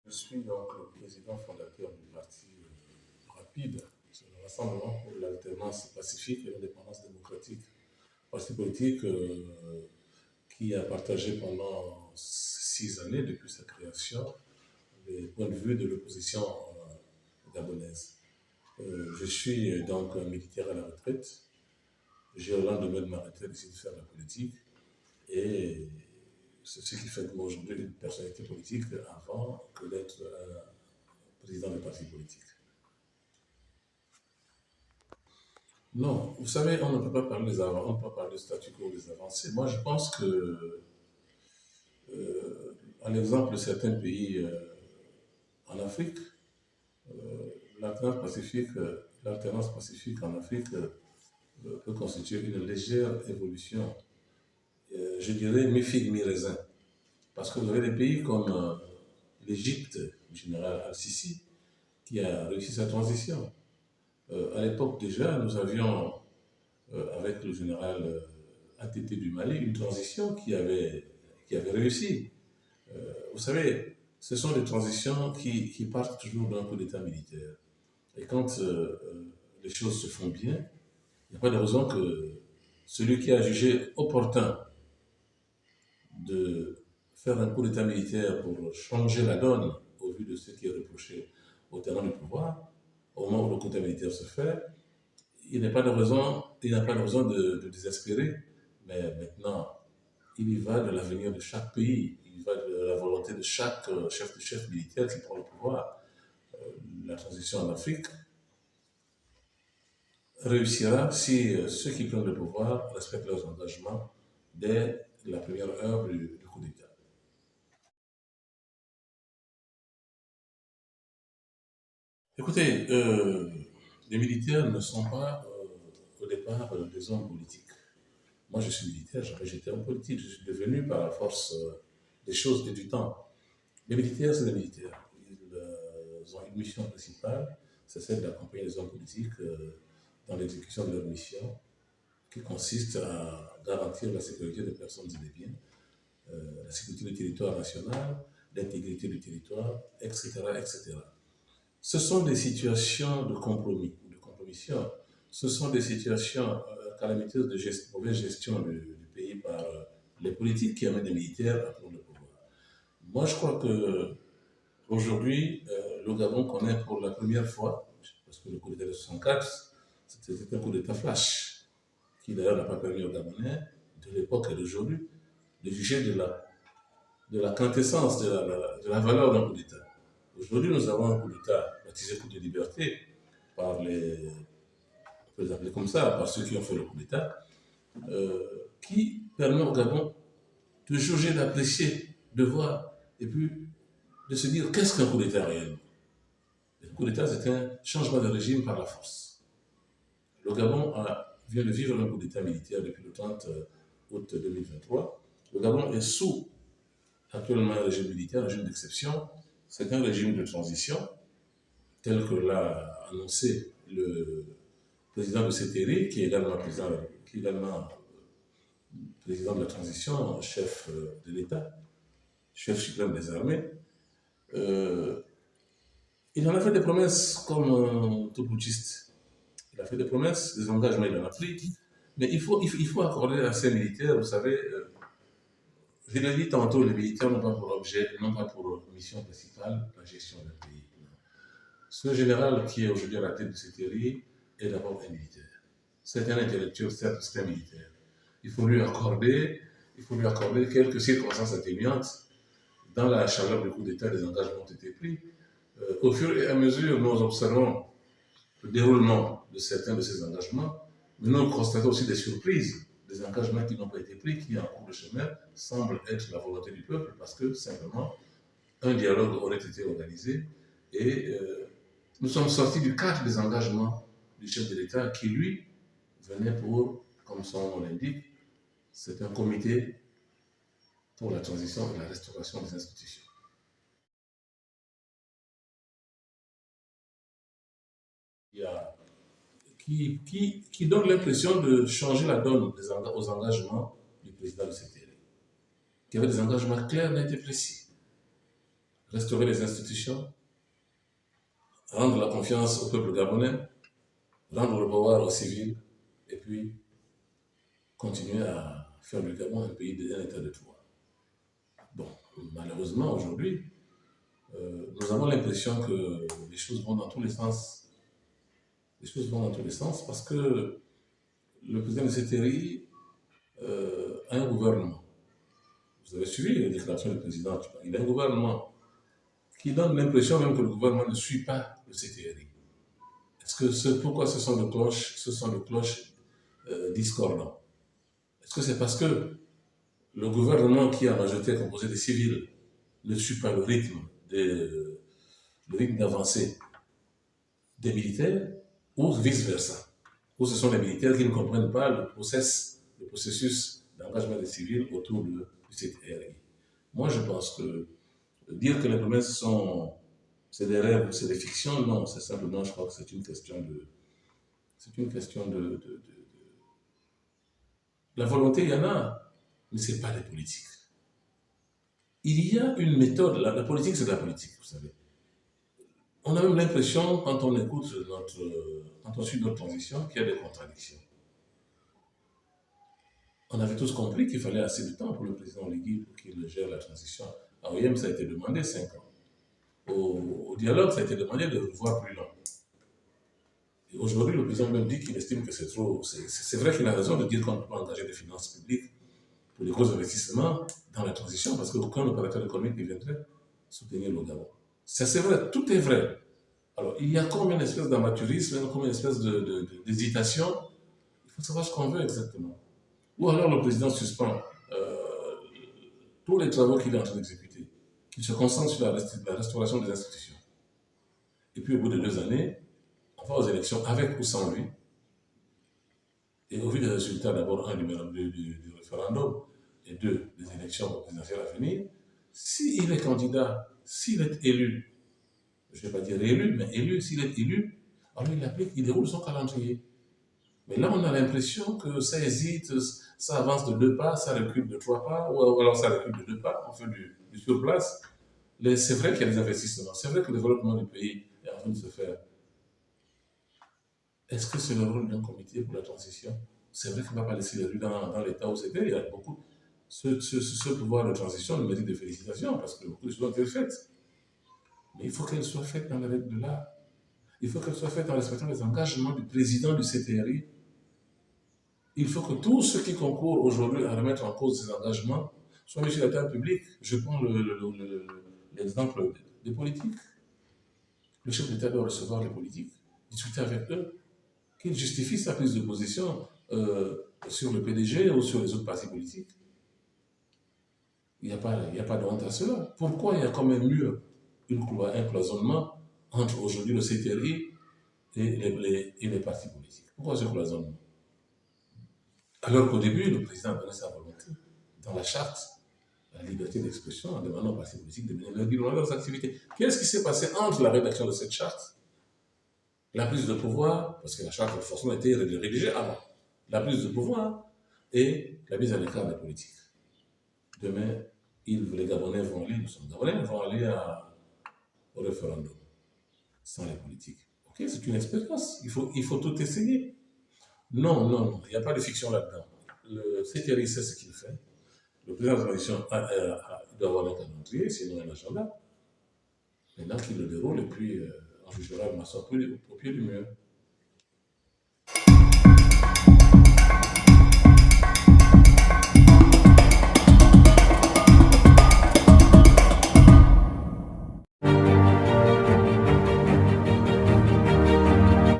Je suis donc le président fondateur du parti Rapide, c'est le Rassemblement pour l'alternance pacifique et l'indépendance démocratique. Parti politique qui a partagé pendant 6 années depuis sa création les points de vue de l'opposition gabonaise. Je suis donc un militaire à la retraite. J'ai au lendemain de ma retraite décidé de faire de la politique et c'est ce qui fait que moi aujourd'hui une personnalité politique avant que d'être président de parti politique. Non, vous savez, on ne peut pas parler des avancées, on ne peut pas parler de statu quo des avancées. Moi, je pense que, à l'exemple de certains pays en Afrique, l'alternance pacifique en Afrique peut constituer une légère évolution, je dirais mi-figue, mi-raisin. Parce que vous avez des pays comme l'Égypte, du général Al-Sisi, qui a réussi sa transition. À l'époque déjà, nous avions, avec le général ATT du Mali, une transition qui avait réussi. Vous savez, ce sont des transitions qui partent toujours d'un coup d'État militaire. Et quand les choses se font bien, il n'y a pas de raison que celui qui a jugé opportun de faire un coup d'État militaire pour changer la donne au vu de ce qui est reproché au terrain du pouvoir, au moment où le coup d'État militaire se fait, il n'a pas de raison de désespérer, mais maintenant, il y va de l'avenir de chaque pays, il y va de la volonté de chaque chef militaire qui prend le pouvoir. La transition en Afrique réussira si ceux qui prennent le pouvoir respectent leurs engagements dès la première heure du coup d'État. Écoutez, les militaires ne sont pas au départ des hommes politiques. Moi, je suis militaire, j'étais homme politique, je suis devenu par la force des choses et du temps. Les militaires, c'est des militaires. Ils ont une mission principale, c'est celle d'accompagner les hommes politiques dans l'exécution de leur mission, qui consiste à garantir la sécurité des personnes et des biens, la sécurité du territoire national, l'intégrité du territoire, etc., etc. Ce sont des situations de compromis, de compromission. Ce sont des situations calamiteuses de mauvaise gestion du pays par les politiques qui amènent les militaires à prendre le pouvoir. Moi, je crois que aujourd'hui, le Gabon connaît pour la première fois, parce que le coup d'État de 1964, c'était un coup d'État flash, qui d'ailleurs n'a pas permis aux Gabonais, de l'époque et d'aujourd'hui, de juger de la quintessence, de la valeur d'un coup d'État. Aujourd'hui, nous avons un coup d'État baptisé coup de liberté par les, on peut les appeler comme ça, par ceux qui ont fait le coup d'État, qui permet au Gabon de juger, d'apprécier, de voir, et puis de se dire qu'est-ce qu'un coup d'État réellement. Le coup d'État, c'est un changement de régime par la force. Le Gabon vient de vivre un coup d'État militaire depuis le 30 août 2023. Le Gabon est sous actuellement un régime militaire, un régime d'exception. C'est un régime de transition, tel que l'a annoncé le président de CTRI, qui est également président de la transition, chef de l'État, chef suprême des armées. Il en a fait des promesses comme tout putschiste. Il a fait des promesses, des engagements, il en a pris. Mais il faut accorder à ces militaires, vous savez, je l'ai dit tantôt, les militaires n'ont pas pour objet, n'ont pas pour mission principale la gestion d'un pays. Ce général qui est aujourd'hui à la tête de cette série est d'abord un militaire. C'est un intellectuel, certes, c'est un militaire. Il faut lui accorder quelques circonstances atténuantes. Dans la chaleur du coup d'État, les engagements ont été pris. Au fur et à mesure, nous observons le déroulement de certains de ces engagements, mais nous constatons aussi des surprises, des engagements qui n'ont pas été pris, qui en cours de chemin semblent être la volonté du peuple, parce que simplement un dialogue aurait été organisé et nous sommes sortis du cadre des engagements du chef de l'État qui, lui, venait pour, comme son nom l'indique, c'est un comité pour la transition et la restauration des institutions. Qui donne l'impression de changer la donne aux engagements du président de cette année, qui avait des engagements clairs, nets et précis. restaurer les institutions, rendre la confiance au peuple gabonais, rendre le pouvoir aux civils, et puis continuer à faire du Gabon un pays d'un état de droit. Bon, malheureusement, aujourd'hui, nous avons l'impression que les choses vont dans tous les sens. Les choses vont dans tous les sens parce que le président de CTRI a un gouvernement. Vous avez suivi les déclarations du président. Il a un gouvernement qui donne l'impression même que le gouvernement ne suit pas le CTRI. Pourquoi ce sont des cloches discordantes? Est-ce que c'est parce que le gouvernement qui est en majorité composé des civils ne suit pas le rythme d'avancée des militaires, ou vice-versa, ou ce sont les militaires qui ne comprennent pas le processus d'engagement des civils autour du CTRI? Moi, je pense que dire que les promesses c'est des rêves, c'est des fictions, non, c'est simplement, je crois que c'est une question de la volonté, il y en a, mais ce n'est pas des politiques. Il y a une méthode, la politique, c'est de la politique, vous savez. On a même l'impression, quand on écoute quand on suit notre transition, qu'il y a des contradictions. On avait tous compris qu'il fallait assez de temps pour le président Oligui pour qu'il gère la transition. À OIM, ça a été demandé 5 ans. Au dialogue, ça a été demandé de revoir plus long. Et aujourd'hui, le président même dit qu'il estime que c'est trop. C'est vrai qu'il a raison de dire qu'on ne peut pas engager des finances publiques pour les gros investissements dans la transition, parce qu'aucun opérateur économique ne viendrait soutenir le Gabon. Ça, c'est vrai, tout est vrai. Alors, il y a comme une espèce d'amateurisme, comme une espèce d'hésitation. Il faut savoir ce qu'on veut exactement. Ou alors le président suspend tous les travaux qu'il est en train d'exécuter, qu'il se concentre sur la restauration des institutions. Et puis au bout de 2 années, on va aux élections avec ou sans lui. Et au vu des résultats, d'abord, du référendum, et 2, des élections présidentielles à venir, s'il est candidat, s'il est élu, je ne vais pas dire élu, mais élu, s'il est élu, alors il déroule son calendrier. Mais là, on a l'impression que ça hésite, ça avance de 2 pas, ça recule de 3 pas, ou alors ça recule de 2 pas, on fait du surplace. C'est vrai qu'il y a des investissements, c'est vrai que le développement du pays est en train de se faire. Est-ce que c'est le rôle d'un comité pour la transition? C'est vrai qu'on ne va pas laisser les rues dans l'état où c'était. Il y a beaucoup. Ce pouvoir de transition mérite des félicitations parce que beaucoup de choses ont été faites. Mais il faut qu'elles soient faites dans les règles de l'art. Il faut qu'elles soient faites en respectant les engagements du président du CTRI. Il faut que tous ceux qui concourent aujourd'hui à remettre en cause ces engagements soient mis sur la table publique. Je prends l'exemple des politiques. Le chef d'État doit recevoir les politiques, discuter avec eux, qu'ils justifient sa prise de position sur le PDG ou sur les autres partis politiques. Il n'y a pas de honte à cela. Pourquoi il y a quand même eu un cloisonnement entre aujourd'hui le CTRI et les partis politiques? Pourquoi ce cloisonnement? Alors qu'au début, le président a donné sa volonté dans la charte, la liberté d'expression, en demandant aux partis politiques de mener leurs activités. Qu'est-ce qui s'est passé entre la rédaction de cette charte, la prise de pouvoir, parce que la charte, forcément, a été rédigée avant, la prise de pouvoir et la mise en écart des politiques? Demain, les Gabonais vont aller, nous sommes Gabonais, vont aller au référendum sans les politiques. Ok, c'est une expérience, il faut tout essayer. Non, il n'y a pas de fiction là-dedans. Le CTRI sait ce qu'il fait. Le président de la transition doit avoir un calendrier, sinon un agenda. Maintenant qu'il le déroule, et puis on jugera le maçon au pied du mur.